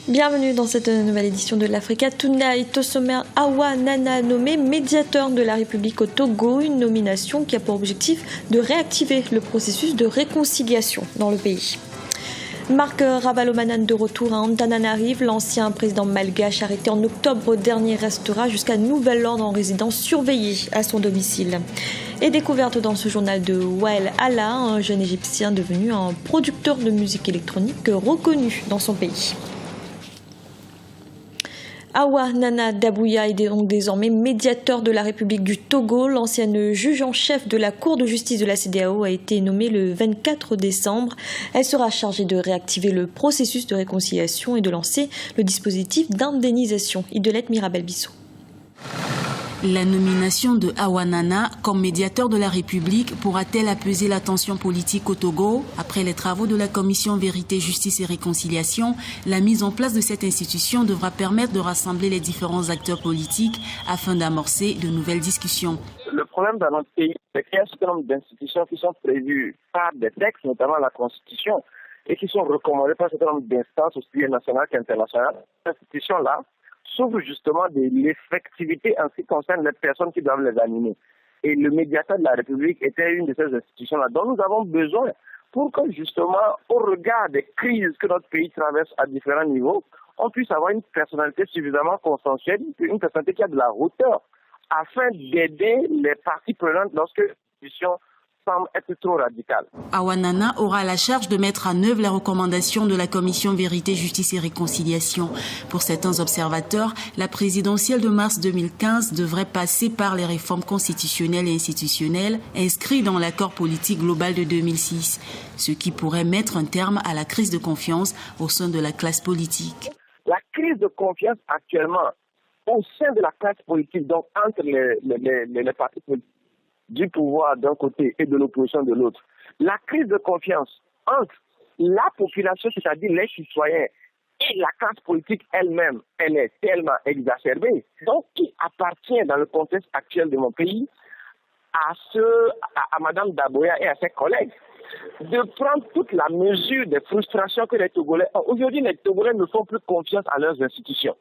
Bienvenue dans cette nouvelle édition de l'Africa Tonight. Au sommaire, Awa Nana nommé médiateur de la République au Togo, une nomination qui a pour objectif de réactiver le processus de réconciliation dans le pays. Marc Ravalomanane de retour à Antananarive, l'ancien président malgache arrêté en octobre dernier restera jusqu'à nouvel ordre en résidence surveillée à son domicile. Et découverte dans ce journal de Wael Allah, un jeune Égyptien devenu un producteur de musique électronique reconnu dans son pays. Awa Nana Dabouya est donc désormais médiateur de la République du Togo. L'ancienne juge en chef de la Cour de justice de la CEDEAO a été nommée le 24 décembre. Elle sera chargée de réactiver le processus de réconciliation et de lancer le dispositif d'indemnisation. Idelette Mirabel-Bissot. La nomination de Awa Nana comme médiateur de la République pourra-t-elle apaiser la tension politique au Togo? Après les travaux de la Commission Vérité, Justice et Réconciliation, la mise en place de cette institution devra permettre de rassembler les différents acteurs politiques afin d'amorcer de nouvelles discussions. Le problème dans notre pays, c'est qu'il y a un certain nombre d'institutions qui sont prévues par des textes, notamment la Constitution, et qui sont recommandées par un certain nombre d'instances, aussi bien nationales qu'internationales. Ces institutions-là s'ouvre justement de l'effectivité en ce qui concerne les personnes qui doivent les animer. Et le médiateur de la République était une de ces institutions-là dont nous avons besoin pour que justement, au regard des crises que notre pays traverse à différents niveaux, on puisse avoir une personnalité suffisamment consensuelle, une personnalité qui a de la hauteur, afin d'aider les parties prenantes lorsque l'institution semble être trop radicale. Awa Nana aura la charge de mettre en œuvre les recommandations de la Commission Vérité, Justice et Réconciliation. Pour certains observateurs, la présidentielle de mars 2015 devrait passer par les réformes constitutionnelles et institutionnelles inscrites dans l'accord politique global de 2006, ce qui pourrait mettre un terme à la crise de confiance au sein de la classe politique. La crise de confiance actuellement au sein de la classe politique, donc entre les partis politiques, du pouvoir d'un côté et de l'opposition de l'autre. La crise de confiance entre la population, c'est-à-dire les citoyens, et la classe politique elle-même, elle est tellement exacerbée. Donc, il appartient dans le contexte actuel de mon pays à Mme Dabouya et à ses collègues de prendre toute la mesure des frustrations que les Togolais ont. Aujourd'hui, les Togolais ne font plus confiance à leurs institutions.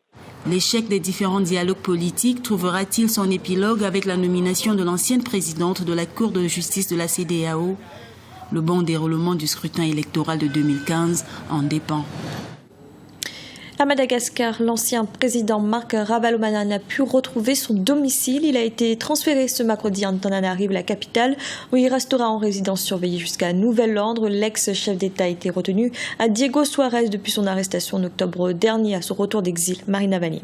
L'échec des différents dialogues politiques trouvera-t-il son épilogue avec la nomination de l'ancienne présidente de la Cour de justice de la CEDEAO? Le bon déroulement du scrutin électoral de 2015 en dépend. À Madagascar, l'ancien président Marc Ravalomanane a pu retrouver son domicile. Il a été transféré ce mercredi à Antananarive, la capitale, où il restera en résidence surveillée jusqu'à nouvel ordre. L'ex-chef d'État a été retenu à Diego Suarez depuis son arrestation en octobre dernier à son retour d'exil. Marina Vanni.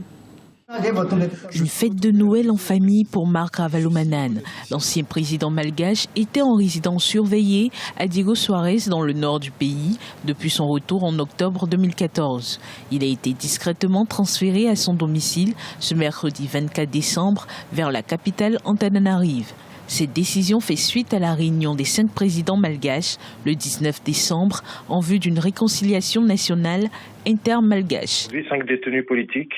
Une fête de Noël en famille pour Marc Ravalomanane. L'ancien président malgache était en résidence surveillée à Diego Suarez dans le nord du pays depuis son retour en octobre 2014. Il a été discrètement transféré à son domicile ce mercredi 24 décembre vers la capitale Antananarive. Cette décision fait suite à la réunion des 5 présidents malgaches le 19 décembre en vue d'une réconciliation nationale inter-malgache. 5 détenus politiques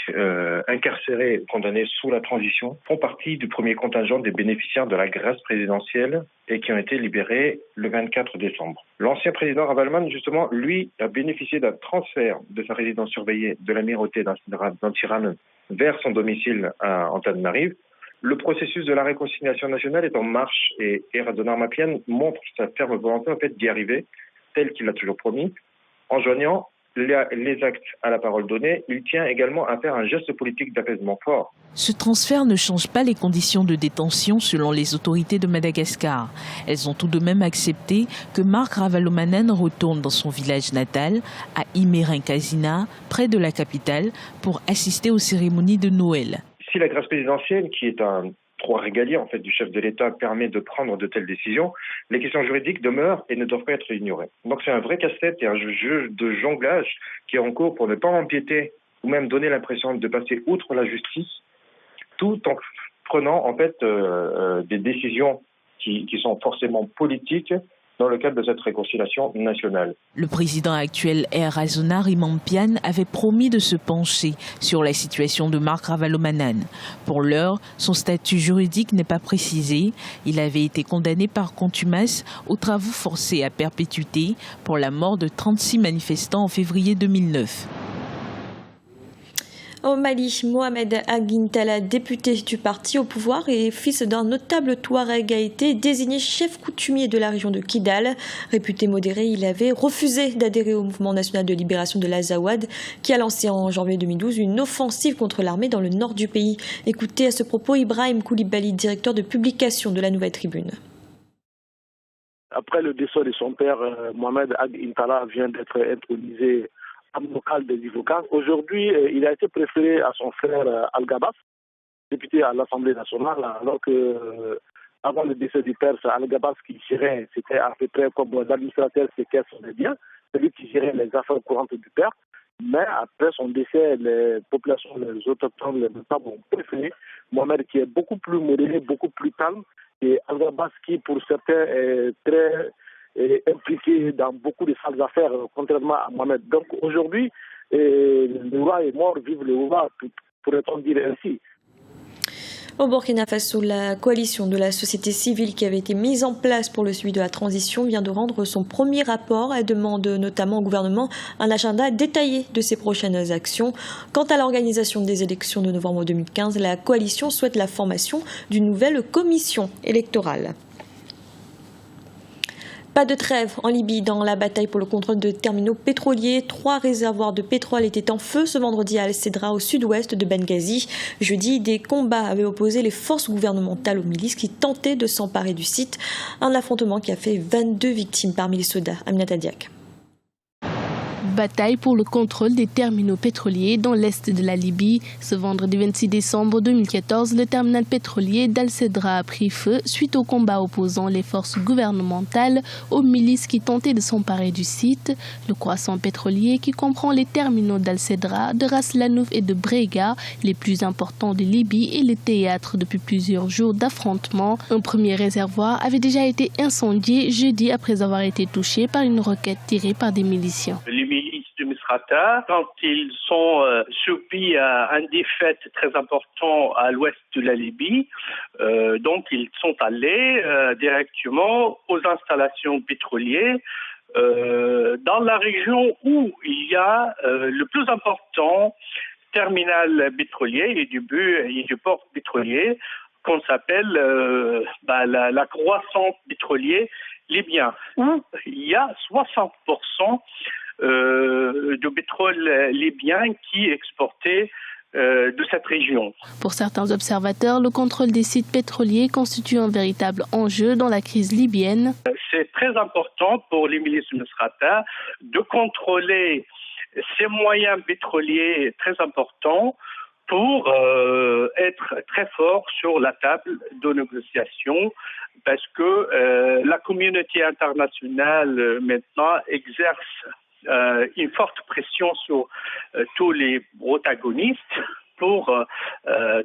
incarcérés, condamnés sous la transition, font partie du premier contingent des bénéficiaires de la grâce présidentielle et qui ont été libérés le 24 décembre. L'ancien président Ravalomanane, justement, lui, a bénéficié d'un transfert de sa résidence surveillée de l'amirauté d'Antirane vers son domicile à Antananarive. Le processus de la réconciliation nationale est en marche et Radona Mapian montre sa ferme volonté en fait d'y arriver, tel qu'il l'a toujours promis. En joignant les actes à la parole donnée, il tient également à faire un geste politique d'apaisement fort. Ce transfert ne change pas les conditions de détention selon les autorités de Madagascar. Elles ont tout de même accepté que Marc Ravalomanane retourne dans son village natal, à Imerinqazina, près de la capitale, pour assister aux cérémonies de Noël. Si la grâce présidentielle, qui est un droit régalien en fait du chef de l'État, permet de prendre de telles décisions, les questions juridiques demeurent et ne doivent pas être ignorées. Donc c'est un vrai casse-tête et un jeu de jonglage qui est en cours pour ne pas empiéter ou même donner l'impression de passer outre la justice, tout en prenant en fait des décisions qui sont forcément politiques dans le cadre de cette réconciliation nationale. Le président actuel Radona Rimampian avait promis de se pencher sur la situation de Marc Ravalomanane. Pour l'heure, son statut juridique n'est pas précisé. Il avait été condamné par contumace aux travaux forcés à perpétuité pour la mort de 36 manifestants en février 2009. Au Mali, Mohamed Aguintala, député du parti au pouvoir et fils d'un notable Touareg, a été désigné chef coutumier de la région de Kidal. Réputé modéré, il avait refusé d'adhérer au mouvement national de libération de l'Azawad, qui a lancé en janvier 2012 une offensive contre l'armée dans le nord du pays. Écoutez à ce propos Ibrahim Koulibaly, directeur de publication de la Nouvelle Tribune. Après le décès de son père, Mohamed Aguintala vient d'être intronisé local des avocats. Aujourd'hui, il a été préféré à son frère Al-Gabas, député à l'Assemblée nationale, alors que avant le décès du père, c'est Al-Gabas qui gérait, c'était à peu près comme l'administrateur des caisses des biens, celui qui gérait les affaires courantes du père. Mais après son décès, les populations, les autochtones, les notables ont préféré Mohamed qui est beaucoup plus modéré, beaucoup plus calme, et Al-Gabas qui, pour certains, est très impliqué dans beaucoup de sales affaires, contrairement à Mohamed. Donc aujourd'hui, le roi est mort, vive le roi, pourrait-on dire ainsi. Au Burkina Faso, la coalition de la société civile qui avait été mise en place pour le suivi de la transition vient de rendre son premier rapport. Elle demande notamment au gouvernement un agenda détaillé de ses prochaines actions. Quant à l'organisation des élections de novembre 2015, la coalition souhaite la formation d'une nouvelle commission électorale. Pas de trêve en Libye dans la bataille pour le contrôle de terminaux pétroliers. 3 réservoirs de pétrole étaient en feu ce vendredi à Al-Cedra, au sud-ouest de Benghazi. Jeudi, des combats avaient opposé les forces gouvernementales aux milices qui tentaient de s'emparer du site. Un affrontement qui a fait 22 victimes parmi les soldats. Aminata Diak. Bataille pour le contrôle des terminaux pétroliers dans l'est de la Libye. Ce vendredi 26 décembre 2014, le terminal pétrolier d'Al-Cedra a pris feu suite aux combats opposant les forces gouvernementales aux milices qui tentaient de s'emparer du site. Le croissant pétrolier, qui comprend les terminaux d'Al-Cedra, de Ras Lanouf et de Brega, les plus importants de Libye, est le théâtre depuis plusieurs jours d'affrontements. Un premier réservoir avait déjà été incendié jeudi après avoir été touché par une roquette tirée par des miliciens. Les milices de Misrata, quand ils sont subis à une défaite très importante à l'ouest de la Libye, donc ils sont allés directement aux installations pétrolières dans la région où il y a le plus important terminal pétrolier et du port pétrolier qu'on s'appelle la croissance pétrolière libyen, où il y a 60% de pétrole libyen qui est exporté de cette région. Pour certains observateurs, le contrôle des sites pétroliers constitue un véritable enjeu dans la crise libyenne. C'est très important pour les milices de Misrata de contrôler ces moyens pétroliers très importants pour être très fort sur la table de négociation, parce que la communauté internationale maintenant exerce une forte pression sur tous les protagonistes pour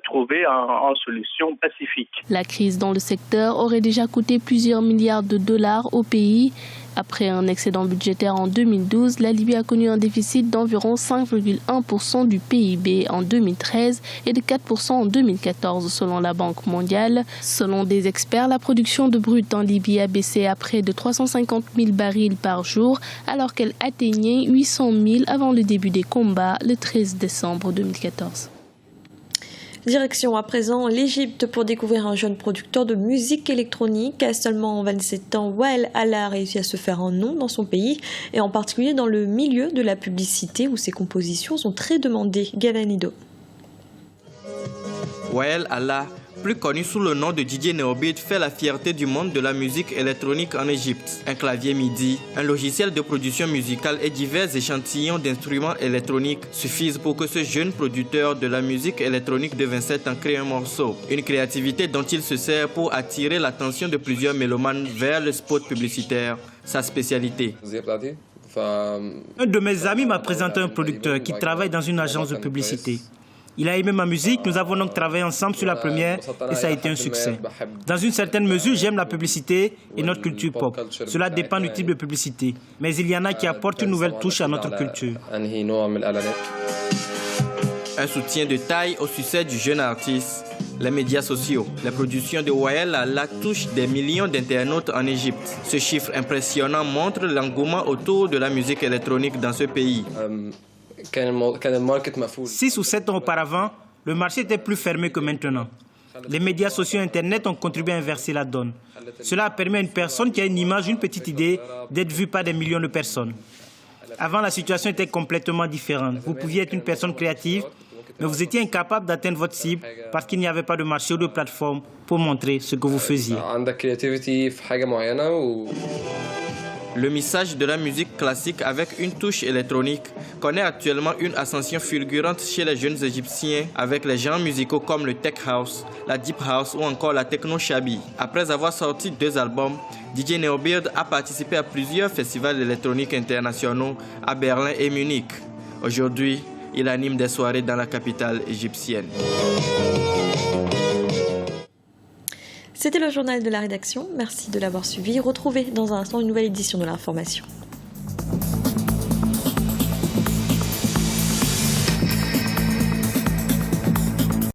trouver une solution pacifique. La crise dans le secteur aurait déjà coûté plusieurs milliards de dollars au pays. Après un excédent budgétaire en 2012, la Libye a connu un déficit d'environ 5,1% du PIB en 2013 et de 4% en 2014 selon la Banque mondiale. Selon des experts, la production de brut en Libye a baissé à près de 350 000 barils par jour alors qu'elle atteignait 800 000 avant le début des combats le 13 décembre 2014. Direction à présent l'Égypte pour découvrir un jeune producteur de musique électronique. À seulement 27 ans, Wael Allah a réussi à se faire un nom dans son pays et en particulier dans le milieu de la publicité où ses compositions sont très demandées. Gavanido. Wael Allah, plus connu sous le nom de DJ Neobit, fait la fierté du monde de la musique électronique en Égypte. Un clavier MIDI, un logiciel de production musicale et divers échantillons d'instruments électroniques suffisent pour que ce jeune producteur de la musique électronique de 27 ans crée un morceau. Une créativité dont il se sert pour attirer l'attention de plusieurs mélomanes vers le spot publicitaire, sa spécialité. Un de mes amis m'a présenté un producteur qui travaille dans une agence de publicité. Il a aimé ma musique, nous avons donc travaillé ensemble sur la première et ça a été un succès. Dans une certaine mesure, j'aime la publicité et notre culture pop. Cela dépend du type de publicité. Mais il y en a qui apportent une nouvelle touche à notre culture. Un soutien de taille au succès du jeune artiste. Les médias sociaux. La production de Wael Allah touche des millions d'internautes en Égypte. Ce chiffre impressionnant montre l'engouement autour de la musique électronique dans ce pays. 6 ou 7 ans auparavant, le marché était plus fermé que maintenant. Les médias sociaux et Internet ont contribué à inverser la donne. Cela a permis à une personne qui a une image, une petite idée, d'être vue par des millions de personnes. Avant, la situation était complètement différente. Vous pouviez être une personne créative, mais vous étiez incapable d'atteindre votre cible parce qu'il n'y avait pas de marché ou de plateforme pour montrer ce que vous faisiez. Le mixage de la musique classique avec une touche électronique connaît actuellement une ascension fulgurante chez les jeunes Égyptiens avec les genres musicaux comme le tech house, la deep house ou encore la techno shabi. Après avoir sorti 2 albums, DJ Neobeard a participé à plusieurs festivals électroniques internationaux à Berlin et Munich. Aujourd'hui, il anime des soirées dans la capitale égyptienne. C'était le journal de la rédaction. Merci de l'avoir suivi. Retrouvez dans un instant une nouvelle édition de l'information.